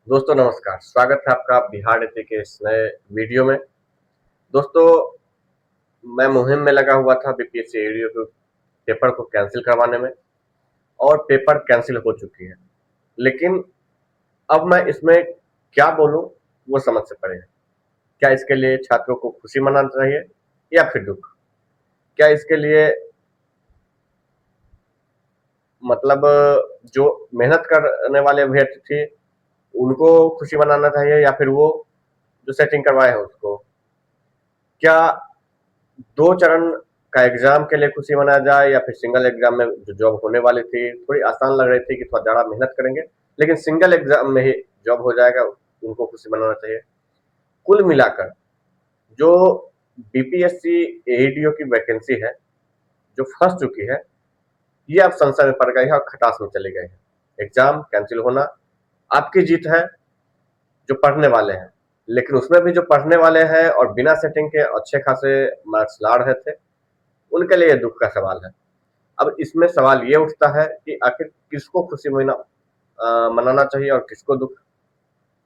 दोस्तों नमस्कार, स्वागत है आपका बिहार नीति के इस नए वीडियो में। दोस्तों, मैं मुहिम में लगा हुआ था बीपीएससी एडीओ के पेपर को कैंसिल करवाने में और पेपर कैंसिल हो चुकी है। लेकिन अब मैं इसमें क्या बोलूं वो समझ से परे है। क्या इसके लिए छात्रों को खुशी मनाना चाहिए या फिर दुख? क्या इसके लिए मतलब जो मेहनत करने वाले अभ्यर्थी थे उनको खुशी मनाना चाहिए या फिर वो जो सेटिंग करवाए हैं उसको? क्या 2 चरण का एग्ज़ाम के लिए खुशी मनाया जाए या फिर सिंगल एग्ज़ाम में जो जॉब होने वाली थी, थोड़ी आसान लग रही थी कि थोड़ा ज़्यादा मेहनत करेंगे, लेकिन सिंगल एग्ज़ाम में ही जॉब हो जाएगा, उनको खुशी मनाना चाहिए। कुल मिलाकर जो बीपीएससी एईडीओ की वैकेंसी है, जो फँस चुकी है, ये अब संशय में पड़ गई है और खटास में चली गई है। एग्ज़ाम कैंसल होना आपकी जीत है, जो पढ़ने वाले हैं, लेकिन उसमें भी जो पढ़ने वाले हैं और बिना सेटिंग के अच्छे खासे मार्क्स ला रहे थे, उनके लिए दुःख का सवाल है। अब इसमें सवाल ये उठता है कि आखिर किसको खुशी मनाना चाहिए और किसको दुख?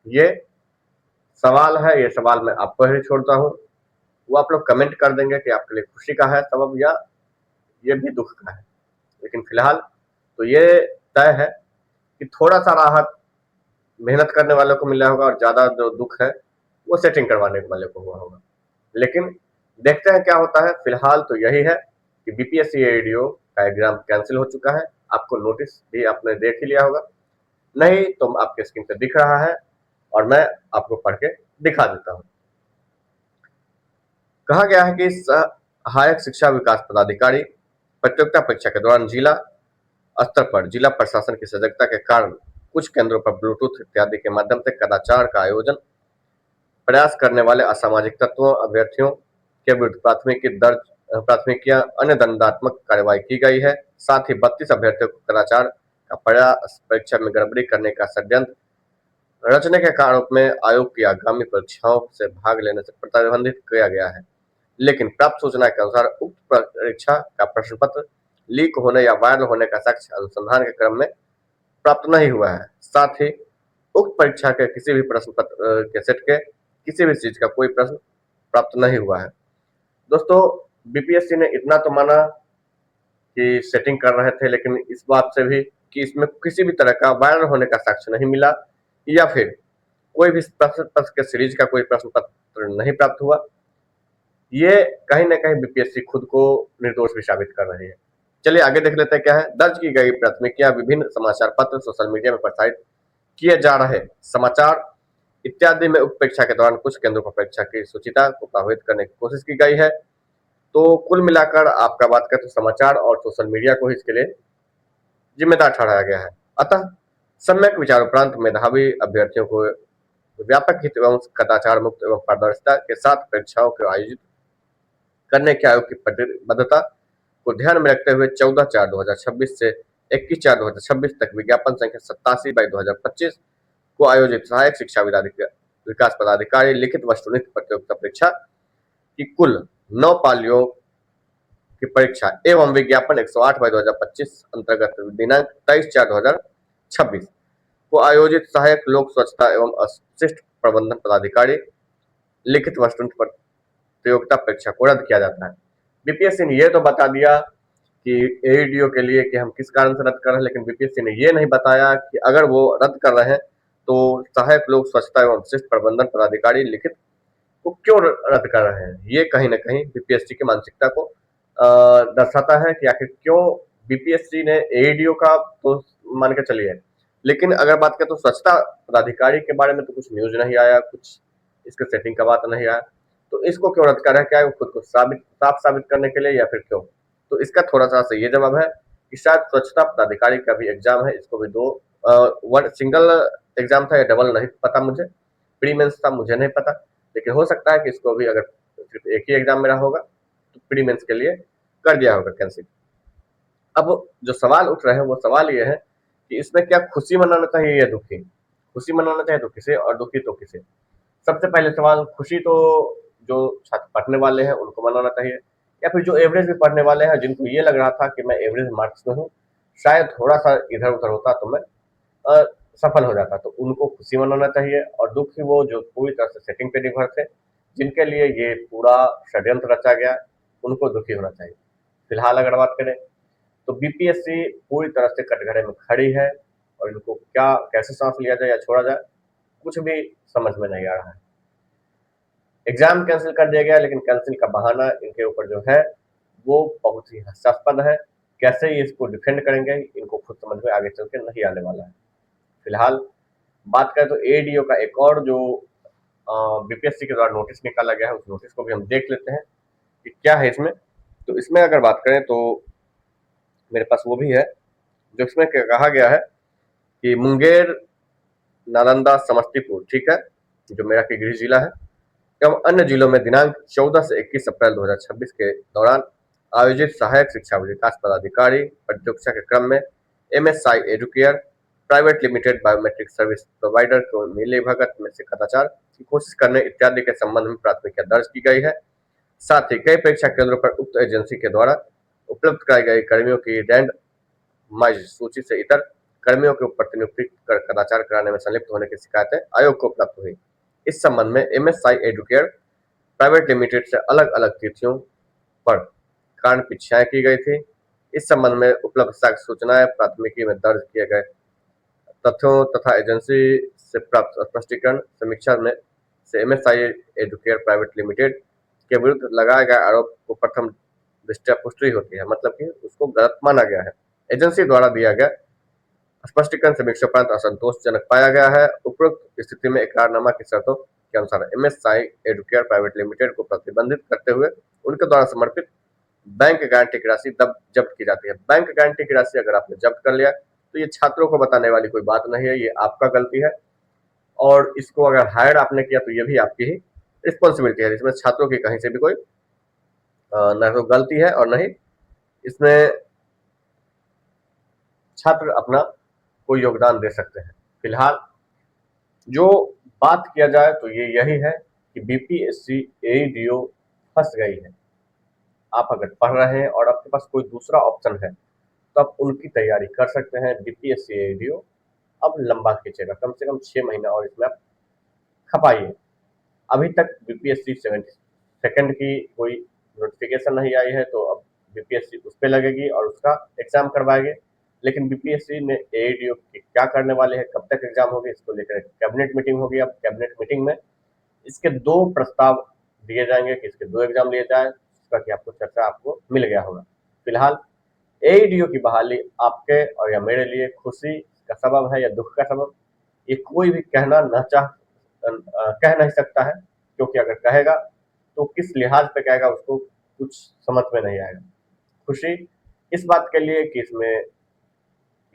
ये सवाल है, ये सवाल मैं आप पर ही छोड़ता हूँ। वो आप लोग कमेंट कर देंगे कि आपके लिए खुशी का है सबब या ये भी दुख का है। लेकिन फिलहाल तो ये तय है कि थोड़ा-सा राहत मेहनत करने वालों को मिला होगा और ज़्यादा जो दुख है, वो सेटिंग करवाने वाले को हुआ होगा। लेकिन देखते हैं क्या होता है। फिलहाल तो यही है कि बीपीएससी एडीओ का एग्जाम कैंसिल हो चुका है। आपको नोटिस भी आपने देख ही लिया होगा, नहीं तो आपके स्क्रीन पे दिख रहा है और मैं आपको पढ़ के दिखा देता हूँ। कहा गया है कि सहायक शिक्षा विकास पदाधिकारी प्रतियोगिता परीक्षा के दौरान जिला स्तर पर जिला प्रशासन की सजगता के कारण कुछ केंद्रों पर ब्लूटूथ इत्यादि के माध्यम से कदाचार का आयोजन प्रयास करने वाले असामाजिक तत्वों अभ्यर्थियों के विरुद्ध प्राथमिकियां अन्य दंडात्मक कार्रवाई की गई है। साथ ही 32 अभ्यर्थियों को कदाचार का प्रयास परीक्षा में गड़बड़ी करने का षड्यंत्र रचने के आरोप में आयोग की आगामी परीक्षाओं से भाग लेने से प्रतिबंधित किया गया है। लेकिन प्राप्त सूचना के अनुसार उक्त परीक्षा का प्रश्न पत्र लीक होने या वायरल होने का साक्ष्य अनुसंधान के क्रम में प्राप्त नहीं हुआ है। साथ ही उक्त परीक्षा के किसी भी प्रश्न पत्र के सेट के किसी भी चीज का कोई प्रश्न प्राप्त नहीं हुआ है। दोस्तों, बीपीएससी ने इतना तो माना कि सेटिंग कर रहे थे, लेकिन इस बात से भी कि इसमें किसी भी तरह का वायरल होने का साक्ष्य नहीं मिला या फिर कोई भी प्रश्न पत्र के सीरीज का कोई प्रश्न पत्र नहीं प्राप्त हुआ। ये कहीं न कहीं बीपीएससी खुद को निर्दोष भी साबित कर रही है। चलिए आगे देख लेते हैं क्या है। दर्ज की गई प्राथमिकियां विभिन्न समाचार पत्र, सोशल मीडिया में प्रसारित किए जा रहे समाचार इत्यादि में उक्त परीक्षा के दौरान कुछ केंद्रों पर परीक्षा की शुचिता को प्रभावित करने की कोशिश की गई है। तो कुल मिलाकर आपका बात करें तो समाचार और सोशल मीडिया को ही इसके लिए जिम्मेदार ठहराया गया है। अतः सम्यक विचार उपरांत मेधावी अभ्यर्थियों को व्यापक हित एवं कदाचार मुक्त एवं पारदर्शिता के साथ परीक्षाओं को आयोजित करने के आयोग की प्रतिबद्धता को ध्यान में रखते हुए 14/4/2026 से 21/4/2026 तक विज्ञापन संख्या 87/2025 को आयोजित सहायक शिक्षा विकास पदाधिकारी लिखित वस्तुनिष्ठ प्रतियोगिता परीक्षा की कुल 9 पालियों की परीक्षा एवं विज्ञापन 108/2025 अंतर्गत दिनांक 23/4/2026 को आयोजित सहायक लोक स्वच्छता एवं अशिष्ट प्रबंधन पदाधिकारी लिखित वस्तुनिष्ठ प्रतियोगिता परीक्षा को रद्द किया जाता है। बीपीएससी ने यह तो बता दिया कि एईडीओ के लिए कि हम किस कारण से रद्द कर रहे हैं, लेकिन बीपीएससी ने ये नहीं बताया कि अगर वो रद्द कर रहे हैं तो सहायक लोक स्वच्छता एवं शिष्ट प्रबंधन पदाधिकारी लिखित को क्यों रद्द कर रहे हैं। ये कहीं ना कहीं बीपीएससी की मानसिकता को दर्शाता है कि आखिर क्यों बीपीएससी ने एईडीओ का तो मान के चलिए, लेकिन अगर बात करें तो स्वच्छता पदाधिकारी के बारे में तो कुछ न्यूज नहीं आया, कुछ इसके सेटिंग का बात नहीं आया, तो इसको क्यों रद्द कर रहा है? क्या है वो खुद को साफ साबित करने के लिए या फिर क्यों? तो इसका थोड़ा-सा सही जवाब है कि शायद स्वच्छता पदाधिकारी का भी एग्ज़ाम है, इसको भी 2 वन सिंगल एग्ज़ाम था या डबल नहीं पता मुझे, प्री मेंस था मुझे नहीं पता, लेकिन हो सकता है कि इसको भी अगर सिर्फ एक ही एग्ज़ाम में रहा होगा, तो प्री मेंस के लिए कर दिया होगा कैंसिल। अब जो सवाल उठ रहे हैं वो सवाल ये है कि इसमें क्या खुशी मनाना चाहिए या दुखी? खुशी मनाना चाहिए तो किसे और दुखी तो किसे? सबसे पहले सवाल, खुशी तो जो छात्र पढ़ने वाले हैं उनको मनाना चाहिए या फिर जो एवरेज भी पढ़ने वाले हैं जिनको ये लग रहा था कि मैं एवरेज मार्क्स में हूँ, शायद थोड़ा-सा इधर-उधर होता तो मैं सफल हो जाता, तो उनको खुशी मनाना चाहिए, और दुखी वो जो पूरी तरह से सेटिंग पे निर्भर थे, जिनके लिए ये पूरा षड्यंत्र रचा गया, उनको दुखी होना चाहिए। फिलहाल अगर बात करें तो बीपीएससी पूरी तरह से कटघरे में खड़ी है, और इनको क्या कैसे सांस लिया जाए या छोड़ा जाए, कुछ भी समझ में नहीं आ रहा है। एग्जाम कैंसिल कर दिया गया, लेकिन कैंसिल का बहाना इनके ऊपर जो है वो बहुत ही हास्यास्पद है। कैसे ये इसको डिफेंड करेंगे, इनको खुद समझ में आगे चल के नहीं आने वाला है। फिलहाल बात करें तो एडीओ का एक और जो बीपीएससी के द्वारा नोटिस निकाला गया है, उस नोटिस को भी हम देख लेते हैं कि क्या है इसमें। तो इसमें अगर बात करें तो मेरे पास वो भी है, जो इसमें कहा गया है कि मुंगेर, नालंदा, समस्तीपुर, ठीक है, जो मेरा के गृह जिला है, एवं अन्य जिलों में दिनांक 14 से 21 अप्रैल 2026 के दौरान आयोजित सहायक शिक्षा विकास पदाधिकारी प्रतियोगिता के क्रम में MSI Educare private limited biometric service provider को मिली भगत में से कदाचार की कोशिश करने इत्यादि के संबंध में प्राथमिकियां दर्ज की गई है। साथ ही कई परीक्षा केंद्रों पर उक्त एजेंसी के द्वारा उपलब्ध कराई गई कर्मियों की रैंड माइज सूची से इतर कर्मियों के ऊपर नियुक्ति कर कदाचार कराने में संलिप्त होने की शिकायतें आयोग को प्राप्त हुई। इस संबंध में एमएसआई एडुकेयर प्राइवेट लिमिटेड से अलग अलग तिथियों पर कारण परीक्षाएं की गई थी। इस संबंध में उपलब्ध साक्ष्य सूचनाएं प्राथमिकी में दर्ज किए गए तथ्यों तथा एजेंसी से प्राप्त स्पष्टीकरण समीक्षा में से एमएसआई एडुकेयर प्राइवेट लिमिटेड के विरुद्ध लगाए गए आरोप को प्रथम दृष्टया पुष्टि होती है, मतलब कि उसको गलत माना गया है। एजेंसी द्वारा दिया गया स्पष्टीकरण समीक्षा उपरांत असंतोषजनक पाया गया है। उपरोक्त स्थिति में एकरारनामा की शर्तों के अनुसार एमएसआई एडुकेयर प्राइवेट लिमिटेड को प्रतिबंधित करते हुए उनके द्वारा समर्पित बैंक गारंटी की राशि जब्त की जाती है। बैंक गारंटी की राशि अगर आपने जब्त कर लिया तो ये छात्रों को बताने वाली कोई बात नहीं है, ये आपका गलती है, और इसको अगर हायर आपने किया तो ये भी आपकी ही रिस्पॉन्सिबिलिटी है। इसमें छात्रों की कहीं से भी कोई न तो गलती है और न ही इसमें छात्र अपना कोई योगदान दे सकते हैं। फिलहाल जो बात किया जाए तो ये यही है कि बीपीएससी एईडीओ फंस गई है। आप अगर पढ़ रहे हैं और आपके पास कोई दूसरा ऑप्शन है तो आप उनकी तैयारी कर सकते हैं। बीपीएससी एईडीओ अब लंबा खींचेगा, कम से कम 6 महीना और इसमें आप खपाइए। अभी तक बीपीएससी 72nd की कोई नोटिफिकेशन नहीं आई है, तो अब बीपीएससी उस पर लगेगी और उसका एग्जाम करवाएगी। लेकिन बीपीएससी ने एईडीओ की क्या करने वाले हैं, कब तक एग्जाम होगी, इसको लेकर कैबिनेट मीटिंग होगी। अब कैबिनेट मीटिंग में इसके 2 प्रस्ताव दिए जाएंगे कि इसके 2 एग्जाम लिए जाए, जिसका कि आपको चर्चा आपको मिल गया होगा। फिलहाल एईडीओ की बहाली आपके और या मेरे लिए खुशी का सबब है या दुख का सबब, ये कोई भी कहना कह नहीं सकता है, क्योंकि अगर कहेगा तो किस लिहाज पे कहेगा उसको कुछ समझ में नहीं आएगा। खुशी इस बात के लिए कि इसमें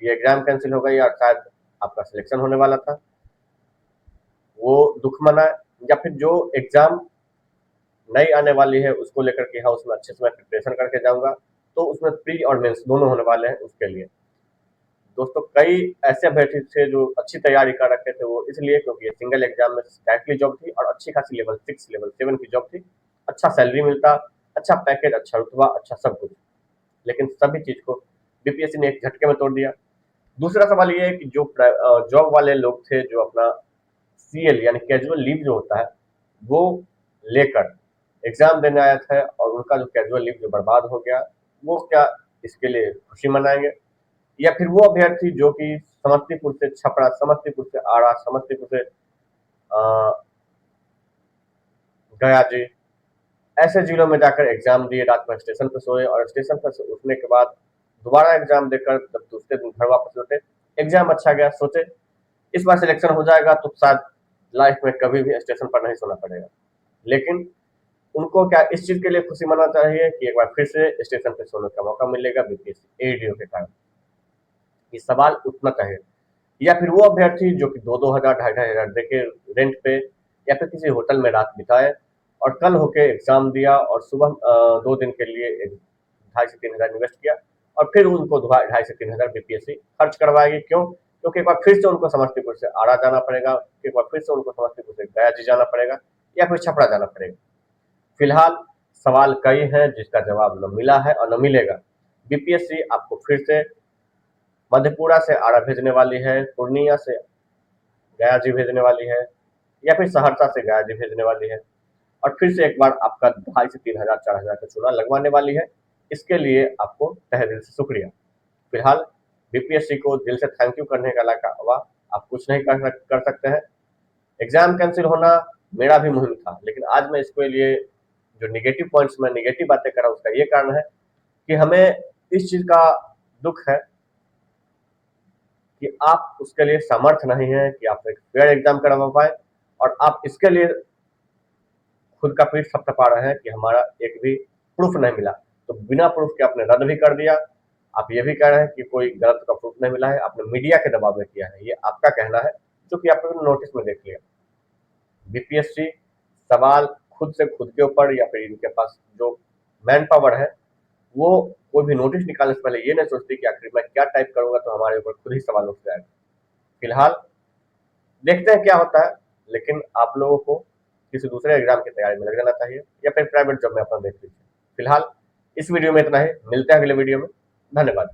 ये एग्जाम कैंसिल हो गई और शायद आपका सिलेक्शन होने वाला था, वो दुख मना, या फिर जो एग्जाम नई आने वाली है उसको लेकर के हाँ उसमें अच्छे से मैं प्रिपरेशन करके जाऊंगा, तो उसमें प्री और मेंस दोनों होने वाले हैं उसके लिए। दोस्तों कई ऐसे अभ्यर्थी थे जो अच्छी तैयारी कर रखे थे, वो इसलिए क्योंकि ये सिंगल एग्जाम में डायरेक्टली जॉब थी और अच्छी खासी लेवल 6 लेवल 7 की जॉब थी, अच्छा सैलरी मिलता, अच्छा पैकेज, अच्छा रुतबा, अच्छा सब कुछ। लेकिन सभी चीज को बीपीएससी ने एक झटके में तोड़ दिया। दूसरा सवाल ये है कि जो जॉब वाले लोग थे जो अपना सीएल यानी कैजुअल लीव जो होता है वो लेकर एग्जाम देने आया था और उनका जो कैजुअल लीव जो बर्बाद हो गया, वो क्या इसके लिए खुशी मनाएंगे, या फिर वो अभ्यर्थी जो कि समस्तीपुर से छपरा, समस्तीपुर से आरा, समस्तीपुर से गया जी, ऐसे जिलों में जाकर एग्जाम दिए, रात में स्टेशन पर सोए और स्टेशन पर से उठने के बाद दोबारा एग्जाम देकर जब दूसरे दिन घर वापस लौटे, एग्जाम अच्छा गया, सोचे इस बार सिलेक्शन हो जाएगा तो शायद लाइफ में कभी भी स्टेशन पर नहीं सोना पड़ेगा। लेकिन उनको क्या इस चीज के लिए खुशी मनाना चाहिए कि एक बार फिर से स्टेशन पर सोने का मौका मिलेगा बीपीएससी एईडीओ के कारण। ये सवाल उठना चाहिए। या फिर वो अभ्यर्थी जो कि 2-2 हजार, 2,500 देके रेंट पे या फिर किसी होटल में रात बिताए और कल होके एग्जाम दिया और सुबह 2 दिन के लिए 2,500 से 3,000 इन्वेस्ट किया और फिर उनको 2,500 से 3,000 बीपीएससी खर्च करवाएगी। क्यों? क्योंकि एक बार फिर से उनको समस्तीपुर से आरा जाना पड़ेगा, एक बार फिर से उनको समस्तीपुर से गया जी जाना पड़ेगा या फिर छपरा जाना पड़ेगा। फिलहाल सवाल कई हैं जिसका जवाब न मिला है और न मिलेगा। बीपीएससी आपको फिर से मधेपुरा से आरा भेजने वाली है, पूर्णिया से गया जी भेजने वाली है, या फिर सहरसा से गया जी भेजने वाली है, और फिर से एक बार आपका 2,500 से 3,000 4,000 का चूना लगवाने वाली है। इसके लिए आपको तहे दिल से शुक्रिया। फिलहाल बीपीएससी को दिल से थैंक यू करने के अलावा आप कुछ नहीं कर सकते हैं। एग्जाम कैंसिल होना मेरा भी मुहिम था, लेकिन आज मैं इसके लिए जो निगेटिव पॉइंट्स में निगेटिव बातें कर रहा हूँ उसका ये कारण है कि हमें इस चीज का दुख है कि आप उसके लिए समर्थ नहीं है कि आप एक फेयर एग्जाम करवा पाए, और आप इसके लिए खुद का पीठ थपथपा रहे हैं कि हमारा एक भी प्रूफ नहीं मिला। तो बिना प्रूफ के आपने रद्द भी कर दिया। आप ये भी कह रहे हैं कि कोई गलत का प्रूफ नहीं मिला है, आपने मीडिया के दबाव में किया है, ये आपका कहना है, जो कि आपने नोटिस में देख लिया। बीपीएससी सवाल खुद से खुद के ऊपर या फिर इनके पास जो मैन पावर है वो कोई भी नोटिस निकालने से पहले ये नहीं सोचती कि आखिर मैं क्या टाइप करूंगा तो हमारे ऊपर खुद ही सवाल उठ जाएगा। फिलहाल देखते हैं क्या होता है, लेकिन आप लोगों को किसी दूसरे एग्जाम की तैयारी में लग जाना चाहिए या फिर प्राइवेट जॉब में अपना देख लीजिए। फिलहाल इस वीडियो में इतना ही, मिलते हैं अगले वीडियो में। धन्यवाद।